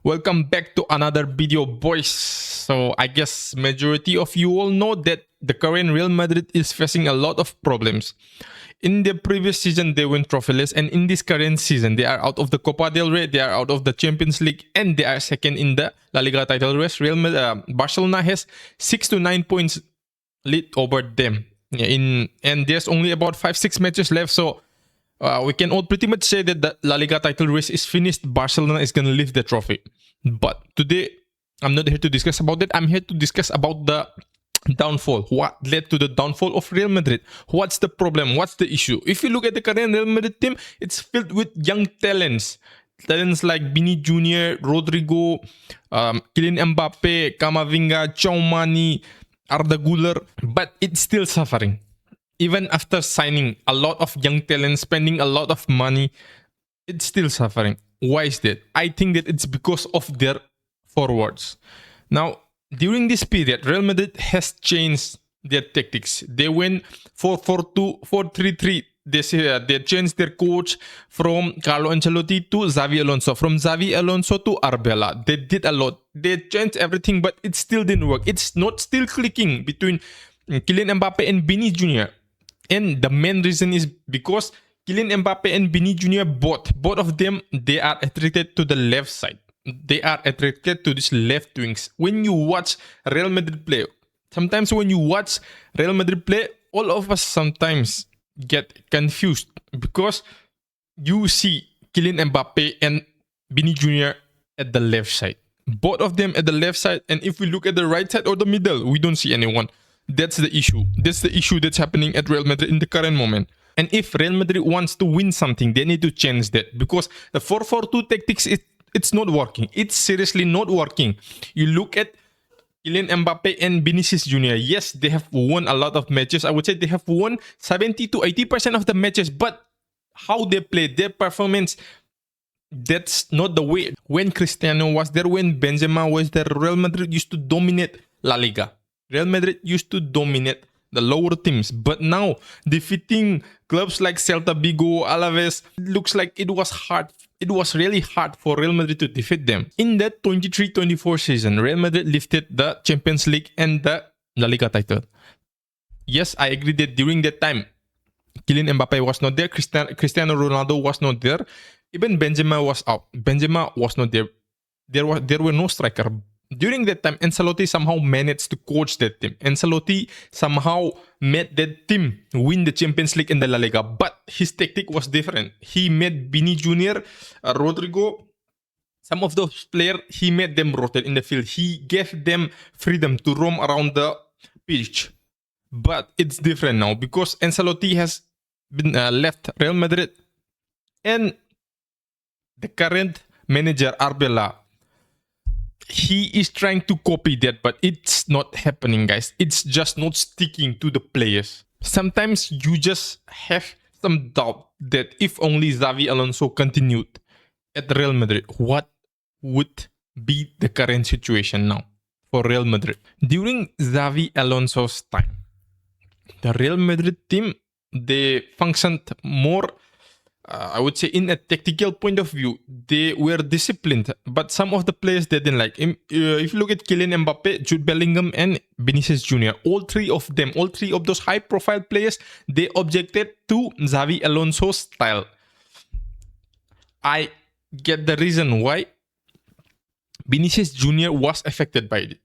Welcome back to another video, boys. So I guess majority of you all know that the current Real Madrid is facing a lot of problems. In the previous season, they went trophyless, and in this current season, they are out of the Copa del Rey, they are out of the Champions League, and they are second in the La Liga title race. Barcelona has 6 to 9 points lead over them. And there's only about 5-6 matches left, so we can all pretty much say that the La Liga title race is finished. Barcelona is going to lift the trophy. But today, I'm not here to discuss about that. I'm here to discuss about the downfall. What led to the downfall of Real Madrid? What's the problem? What's the issue? If you look at the current Real Madrid team, it's filled with young talents. Talents like Vini Jr., Rodrigo, Kylian Mbappe, Camavinga, Choumani, Arda Güler. But it's still suffering. Even after signing a lot of young talent, spending a lot of money, it's still suffering. Why is that? I think that it's because of their forwards. Now, during this period, Real Madrid has changed their tactics. They went 4-4-2, 4-3-3. They changed their coach from Carlo Ancelotti to Xavi Alonso. From Xavi Alonso to Arbella. They did a lot. They changed everything, but it still didn't work. It's not still clicking between Kylian Mbappe and Vini Jr. And the main reason is because Kylian Mbappe and Vini Jr. both of them, they are attracted to the left side. They are attracted to these left wings. When you watch Real Madrid play, sometimes when you watch Real Madrid play, all of us sometimes get confused because you see Kylian Mbappe and Vini Jr. at the left side. Both of them at the left side, and if we look at the right side or the middle, we don't see anyone. That's the issue. That's the issue that's happening at Real Madrid in the current moment. And if Real Madrid wants to win something, they need to change that because the 4-4-2 tactics, it's not working. It's seriously not working. You look at Kylian Mbappe and Vinicius Jr. Yes, they have won a lot of matches. I would say they have won 70 to 80% of the matches, but how they play, their performance, that's not the way. When Cristiano was there, when Benzema was there, Real Madrid used to dominate La Liga. Real Madrid used to dominate the lower teams, but now defeating clubs like Celta Vigo, Alaves, looks like it was hard. It was really hard for Real Madrid to defeat them. In that 23-24 season, Real Madrid lifted the Champions League and the La Liga title. Yes, I agree that during that time, Kylian Mbappe was not there, Cristiano Ronaldo was not there, even Benzema was out. Benzema was not there. There were no striker. During that time, Ancelotti somehow managed to coach that team. Ancelotti somehow made that team win the Champions League and the La Liga. But his tactic was different. He made Vini Jr., Rodrigo, some of those players, he made them rotate in the field. He gave them freedom to roam around the pitch. But it's different now because Ancelotti has been left Real Madrid. And the current manager, Arbella, he is trying to copy that, but it's not happening, guys. It's just not sticking to the players. Sometimes you just have some doubt that if only Xavi Alonso continued at Real Madrid, what would be the current situation now for Real Madrid? During Xavi Alonso's time, the Real Madrid team, they functioned more, I would say, in a tactical point of view, they were disciplined, but some of the players they didn't like. If you look at Kylian Mbappe, Jude Bellingham, and Vinicius Jr., all three of those high-profile players, they objected to Xavi Alonso's style. I get the reason why Vinicius Jr. was affected by it.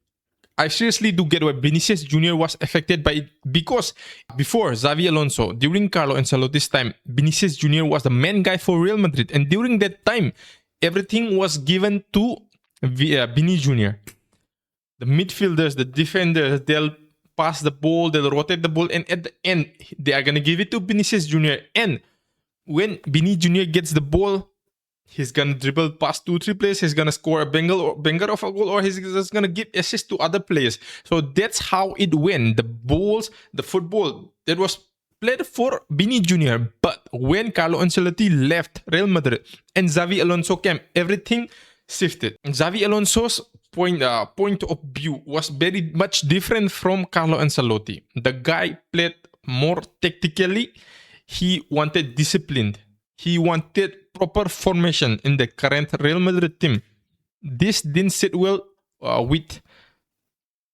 I seriously do get why Vinicius Jr. was affected by it because before Xavi Alonso, during Carlo Ancelotti's time, Vinicius Jr. was the main guy for Real Madrid. And during that time, everything was given to Vini Jr. The midfielders, the defenders, they'll pass the ball, they'll rotate the ball, and at the end, they are going to give it to Vinicius Jr. And when Vini Jr. gets the ball, he's gonna dribble past 2-3 players. He's gonna score a banger of a goal, or he's just gonna give assists to other players. So that's how it went. The football that was played for Vini Jr. But when Carlo Ancelotti left Real Madrid and Xavi Alonso came, everything shifted. Xavi Alonso's point of view was very much different from Carlo Ancelotti. The guy played more tactically. He wanted discipline. He wanted proper formation in the current Real Madrid team. this didn't sit well with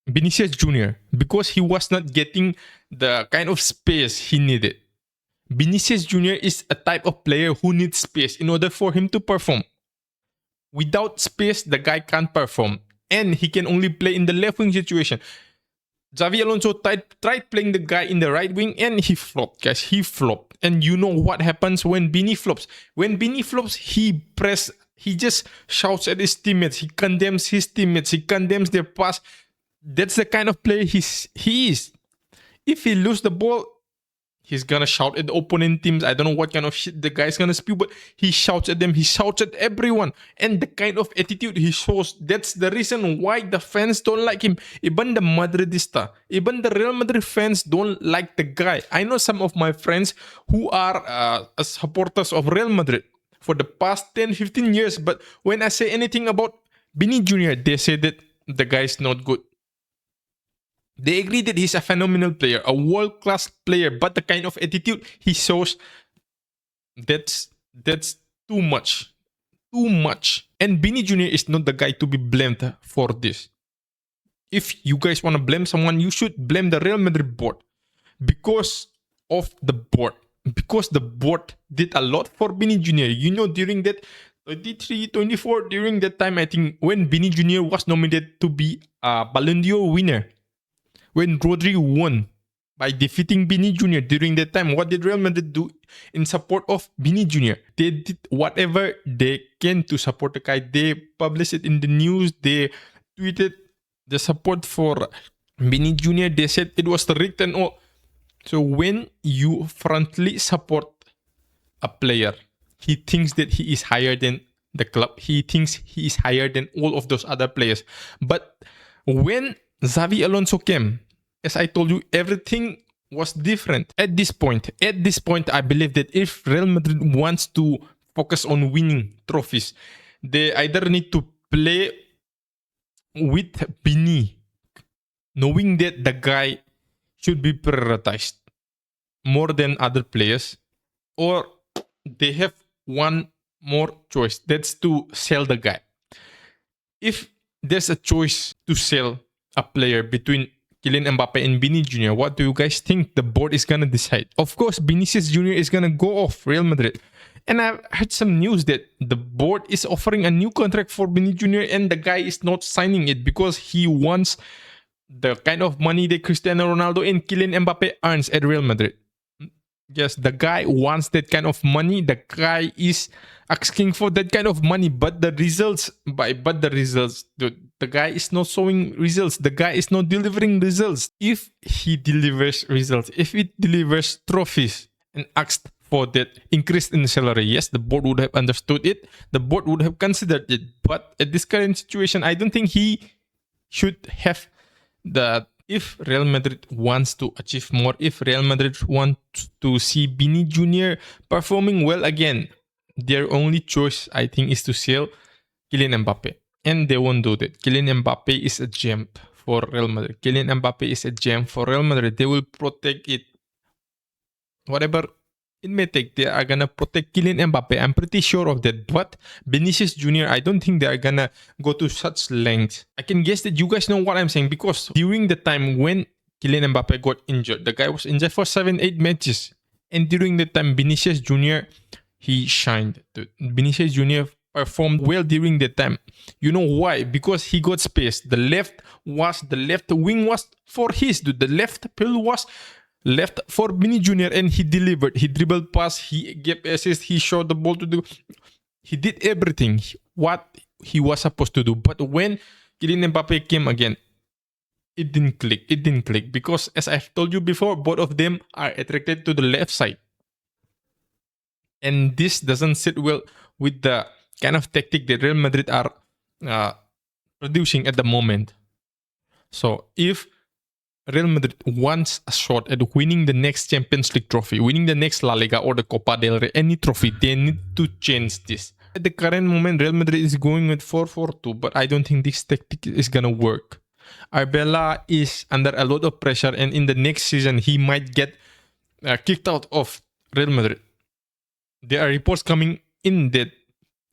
Vinicius Jr. because he was not getting the kind of space he needed. Vinicius Jr. is a type of player who needs space in order for him to perform. Without space, the guy can't perform. And he can only play in the left wing situation. Xavi Alonso tried playing the guy in the right wing and he flopped, guys. He flopped. And you know what happens when Bini flops? When Bini flops, he just shouts at his teammates. He condemns his teammates. He condemns their pass. That's the kind of player he is. If he loses the ball, he's gonna shout at the opponent teams. I don't know what kind of shit the guy's gonna spew, but he shouts at them. He shouts at everyone. And the kind of attitude he shows, that's the reason why the fans don't like him. Even the Madridista, even the Real Madrid fans don't like the guy. I know some of my friends who are supporters of Real Madrid for the past 10, 15 years. But when I say anything about Vini Jr., they say that the guy is not good. They agree that he's a phenomenal player, a world-class player, but the kind of attitude he shows, that's too much. Too much. And Vini Jr. is not the guy to be blamed for this. If you guys want to blame someone, you should blame the Real Madrid board. Because of the board. Because the board did a lot for Vini Jr. You know, during that 23, 24, during that time, I think, when Vini Jr. was nominated to be a Ballon d'Or winner, when Rodri won by defeating Vini Jr. during that time, what did Real Madrid do in support of Vini Jr.? They did whatever they can to support the guy. They published it in the news. They tweeted the support for Vini Jr. They said it was rigged and all. So when you frontally support a player, he thinks that he is higher than the club. He thinks he is higher than all of those other players. But when Xavi Alonso came, as I told you, everything was different. At this point, I believe that if Real Madrid wants to focus on winning trophies, they either need to play with Vini, knowing that the guy should be prioritized more than other players, or they have one more choice. That's to sell the guy. If there's a choice to sell a player between Kylian Mbappe and Vini Jr., what do you guys think the board is gonna decide? Of course, Vinicius Jr. is gonna go off Real Madrid. And I've heard some news that the board is offering a new contract for Vini Jr. and the guy is not signing it because he wants the kind of money that Cristiano Ronaldo and Kylian Mbappe earns at Real Madrid. Yes, the guy wants that kind of money. The guy is asking for that kind of money, but the results, the guy is not showing results. The guy is not delivering results. If he delivers results, if he delivers trophies and asked for that increase in salary, yes, the board would have understood it. The board would have considered it. But at this current situation, I don't think he should have that. If Real Madrid wants to achieve more, if Real Madrid wants to see Vini Jr. performing well again, their only choice, I think, is to sell Kylian Mbappe. And they won't do that. Kylian Mbappe is a gem for Real Madrid. Kylian Mbappe is a gem for Real Madrid. They will protect it. Whatever it may take, they are gonna protect Kylian Mbappe. I'm pretty sure of that. But Vinicius Jr., I don't think they are gonna go to such lengths. I can guess that you guys know what I'm saying, because during the time when Kylian Mbappe got injured, the guy was injured for 7-8 matches. And during the time, Vinicius Jr., he shined. Vinicius Jr. performed well during that time. You know why? Because he got space. The left wing was for his. The left pill was left for Vini Jr. and he delivered. He dribbled pass, he gave assist, he shot the ball to do. He did everything what he was supposed to do. But when Kylian Mbappe came again, it didn't click. It didn't click because, as I've told you before, both of them are attracted to the left side. And this doesn't sit well with the kind of tactic that Real Madrid are producing at the moment. So if Real Madrid wants a shot at winning the next Champions League trophy, winning the next La Liga or the Copa del Rey, any trophy, they need to change this. At the current moment, Real Madrid is going with 4-4-2, but I don't think this tactic is gonna work. Arbella is under a lot of pressure, and in the next season, he might get kicked out of Real Madrid. There are reports coming in that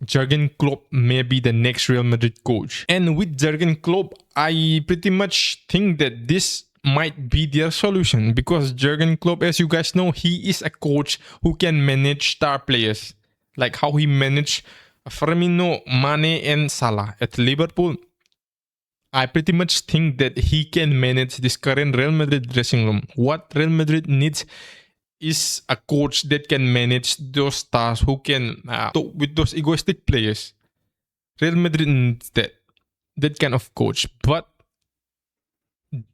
Jurgen Klopp may be the next Real Madrid coach. And with Jurgen Klopp, I pretty much think that this might be their solution, because Jurgen Klopp, as you guys know, he is a coach who can manage star players, like how he managed Firmino, Mane, and Salah at Liverpool. I pretty much think that he can manage this current Real Madrid dressing room. What Real Madrid needs is a coach that can manage those stars, who can talk with those egoistic players. Real Madrid needs that kind of coach, but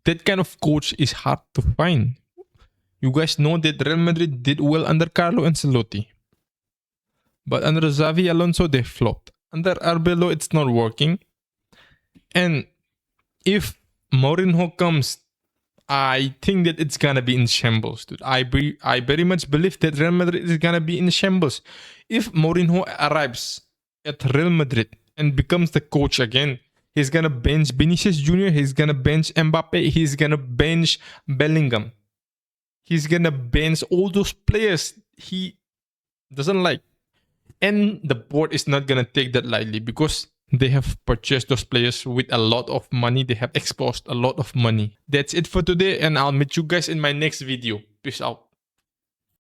that kind of coach is hard to find. You guys know that Real Madrid did well under Carlo Ancelotti, but under Xavi Alonso they flopped. Under Arbeloa it's not working, and if Mourinho comes, I think that it's gonna be in shambles, dude. I very much believe that Real Madrid is gonna be in shambles. If Mourinho arrives at Real Madrid and becomes the coach again, he's gonna bench Vinicius Jr., he's gonna bench Mbappe, he's gonna bench Bellingham. He's gonna bench all those players he doesn't like. And the board is not gonna take that lightly, because they have purchased those players with a lot of money. They have exposed a lot of money. That's it for today, and I'll meet you guys in my next video. Peace out.